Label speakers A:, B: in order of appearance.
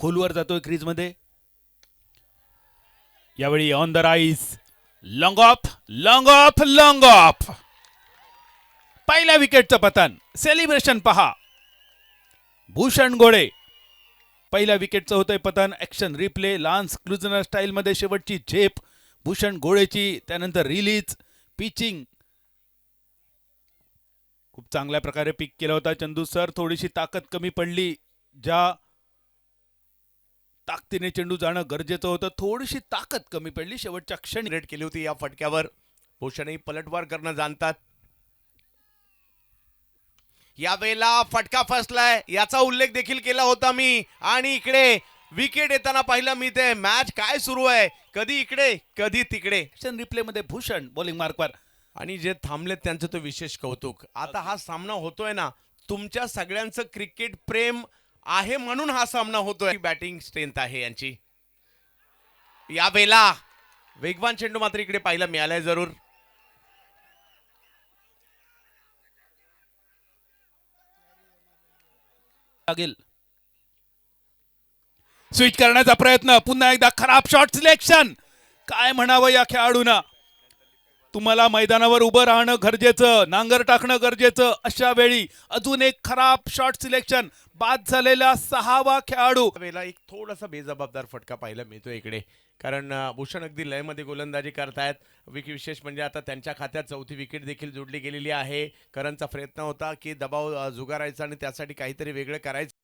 A: खोलवर जातोय क्रीज मध्ये. यावेळी on the rise, long of long of long of. पहिल्या विकेटचं पतन. सेलिब्रेशन पहा. भूषण घोडे पहिल्या विकेटचं होतंय पतन. Action replay. लान्स क्लुजनर स्टाईल मध्ये शेवटची झेप भूषण घोडेची. त्यानंतर रिलीज, पिचिंग खूप चांगल्या प्रकारे पिक केला होता चंदू सर. थोडीशी ताकद कमी पडली. ज्या ताकदीने चेंडू जाणं गरजेचं होतं, थोडीशी ताकद कमी पडली शेवटच्या क्षणी.
B: रेड केली होती या फटक्यावर. भूषणही पलटवार करणं जाणतात. यावेळेला फटका फसलाय याचा उल्लेख देखील केला होता मी. आणि इकडे विकेट येताना पाहिलं मी. ते मॅच काय सुरू आहे, कधी इकडे कधी तिकडे.
A: ऍक्शन रिप्ले मध्ये भूषण बॉलिंग मार्कवर.
B: आणि जे थांबलेत त्यांचं तो विशेष कौतुक. आता हा सामना होतोय ना, तुमच्या सगळ्यांचं क्रिकेट प्रेम आहे म्हणून हा सामना होतोय. बॅटिंग स्ट्रेंथ आहे यांची. यावेळेला वेगवान चेंडू मात्र इकडे पाहायला मिळालाय जरूर.
A: लागेल स्विच करण्याचा प्रयत्न. पुन्हा एकदा खराब शॉट सिलेक्शन. काय म्हणावं या खेळाडूंना. तुम्हाला मैदानावर उभं राहणं गरजेचं, नांगर टाकणं गरजेचं. अशा वेळी अजून एक खराब शॉट सिलेक्शन. बाद झालेला 6वा खेळाडू.
B: वेळेला एक थोडासा बेजबाबदार फटका पाहायला मिळतो इकडे. कारण भूषण अगदी लयमध्ये गोलंदाजी करतायत. विशेष म्हणजे आता त्यांच्या खात्यात 4थी विकेट देखील जोडली गेलेली आहे. करणचा प्रयत्न होता की दबाव जुगारायचा आणि त्यासाठी काहीतरी वेगळं करायचं.